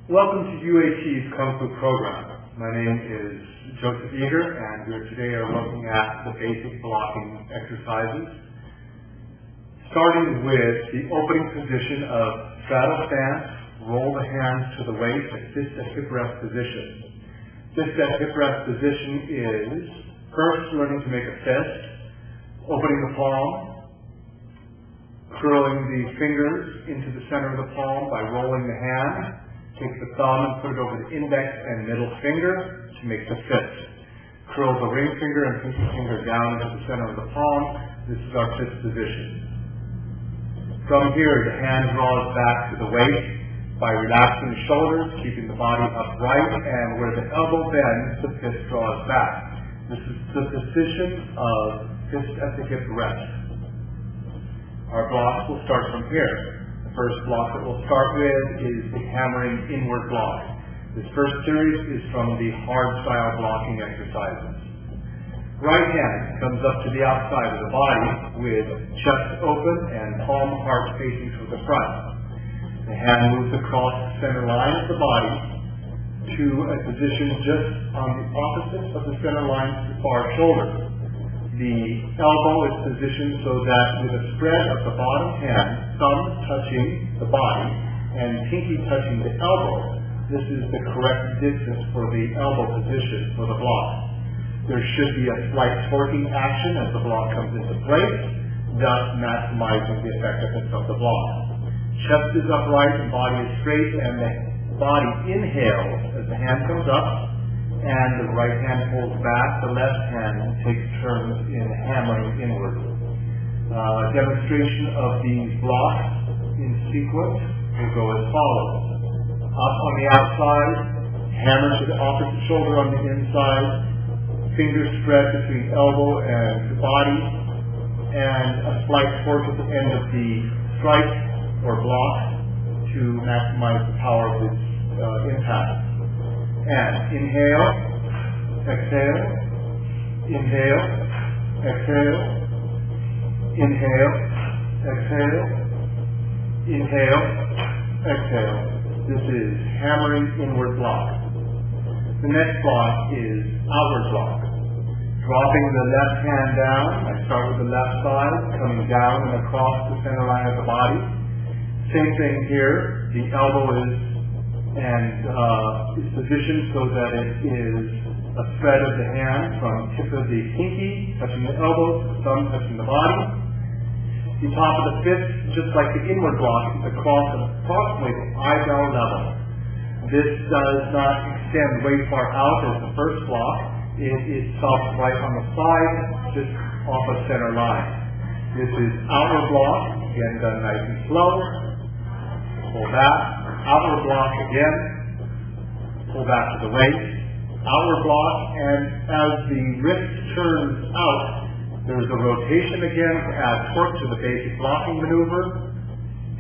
Welcome to UAT's Kung Fu program. My name is Joseph Eager, and we today are looking at the basic blocking exercises, starting with the opening position of straddle stance, roll the hands to the waist, and fist at hip rest position. Fist at hip rest position is first learning to make a fist, opening the palm, curling the fingers into the center of the palm by rolling the hand. Take the thumb and put it over the index and middle finger to make the fist. Curl the ring finger and pinky finger down into the center of the palm. This is our fist position. From here, the hand draws back to the waist by relaxing the shoulders, keeping the body upright, and where the elbow bends, the fist draws back. This is the position of fist at the hip rest. Our blocks will start from here. First block that we'll start with is the hammering inward block. This first series is from the hard style blocking exercises. Right hand comes up to the outside of the body with chest open and palm heart facing to the front. The hand moves across the center line of the body to a position just on the opposite of the center line to the far shoulder. The elbow is positioned so that with a spread of the bottom hand, thumb touching the body and pinky touching the elbow, this is the correct distance for the elbow position for the block. There should be a slight torquing action as the block comes into place, thus maximizing the effectiveness of the block. Chest is upright and body is straight, and the body inhales as the hand comes up, and the right hand pulls back, the left hand takes turns in hammering inward. Demonstration of these blocks in sequence will go as follows. Up on the outside, hammer to the opposite shoulder on the inside, fingers spread between elbow and the body, and a slight torque at the end of the strike or block to maximize the power of its impact. And inhale, exhale, inhale, exhale, inhale, exhale, inhale, exhale. This is hammering inward block. The next block is outward block. Dropping the left hand down, I start with the left side, coming down and across the center line of the body. Same thing here, the elbow is positioned so that it is a spread of the hand from tip of the pinky touching the elbow to the thumb touching the body. The top of the fist, just like the inward block, is across approximately the eyebrow level. This does not extend way far out as the first block. It stops right on the side, just off of center line. This is outward block, again done nice and slow. Pull back. Outward block again, pull back to the waist, outward block, and as the wrist turns out, there is a rotation again to add torque to the basic blocking maneuver,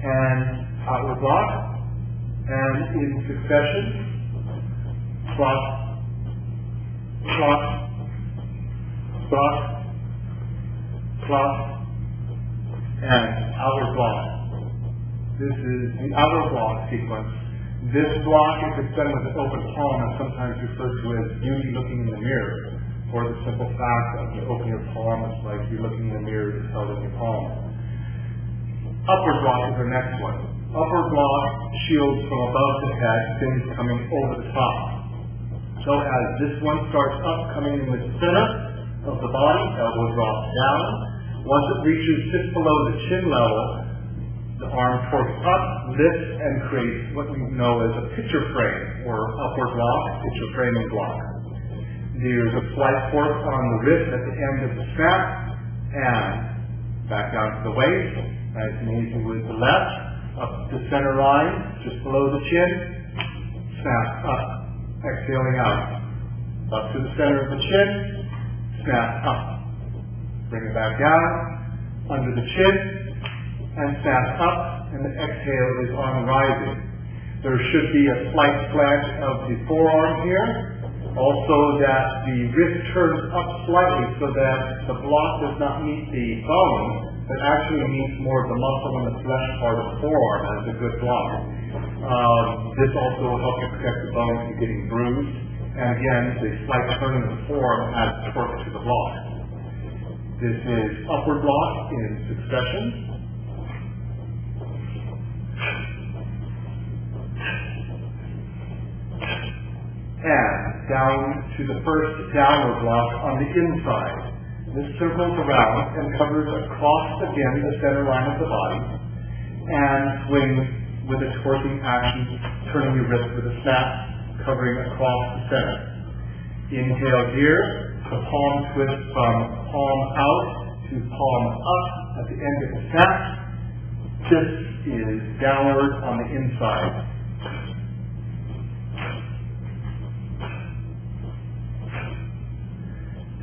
and outward block, and in succession, block, block, block, block, and outward block. This is the outer block sequence. This block, if it's done with an open palm, is sometimes referred to as beauty looking in the mirror, for the simple fact of you open your palm, it's like you're looking in the mirror that's held in your palm. Upward block is the next one. Upward block shields from above the head, fins coming over the top. So as this one starts up, coming in the center of the body, elbow drops down. Once it reaches just below the chin level, the arm torques up, lifts, and creates what we know as a picture frame, or upward block, picture framing block. There's a slight torque on the wrist at the end of the snap, and back down to the waist, nice and easy with the left, up the center line, just below the chin, snap up, exhaling out, up to the center of the chin, snap up, bring it back down, under the chin, and snap up, and the exhale is on rising. There should be a slight slant of the forearm here, also that the wrist turns up slightly so that the block does not meet the bone, but actually meets more of the muscle and the flesh part of the forearm as a good block. This also will help you protect the bone from getting bruised. And again, the slight turn of the forearm adds torque to the block. This is upward block in succession. And down to the first downward block on the inside. This circles around and covers across, again, the center line of the body, and swings with a twerking action, turning your wrist with a snap, covering across the center. Inhale here, the palm twist from palm out to palm up at the end of the snap. This is downward on the inside.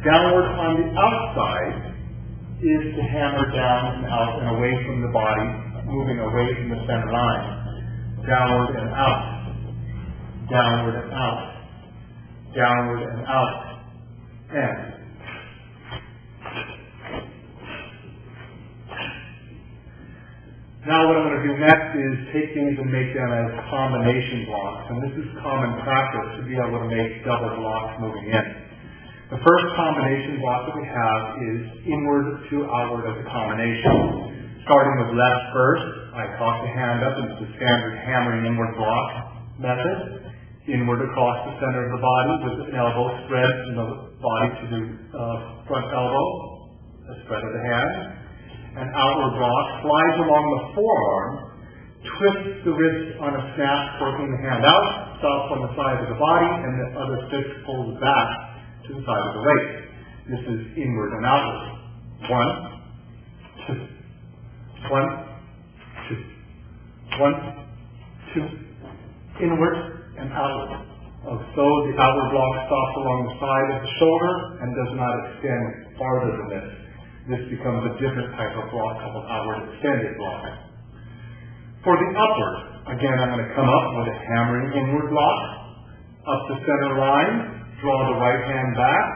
Downward on the outside is to hammer down and out and away from the body, moving away from the center line. Downward and out. Downward and out. Downward and out. And. Now what I'm going to do next is take these and make them as combination blocks. And this is common practice to be able to make double blocks moving in. The first combination block that we have is inward to outward as a combination. Starting with left first, I toss the hand up into the standard hammering inward block method. Inward across the center of the body with an elbow spread from the body to the front elbow, a spread of the hand. An outward block slides along the forearm, twists the wrist on a snap, working the hand out, stops on the side of the body, and the other fist pulls back to the side of the waist. This is inward and outward. 1, 2, 1, 2, 1, 2, inward and outward. So the outward block stops along the side of the shoulder and does not extend farther than this. This becomes a different type of block called outward extended block. For the upward, again I'm going to come up with a hammering inward block, up the center line, draw the right hand back,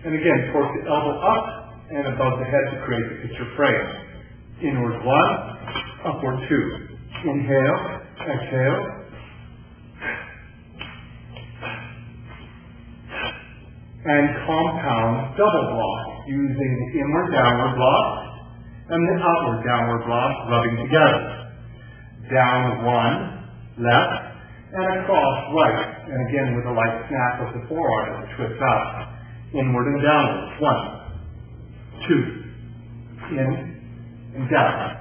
and again force the elbow up and above the head to create the picture frame. Inward 1, upward 2. Inhale, exhale. And compound double block using the inward downward block and the outward downward block rubbing together. Down 1, left, and across right, and again with a light snap of the forearm as it twists out. Inward and downward. 1, 2, in and down.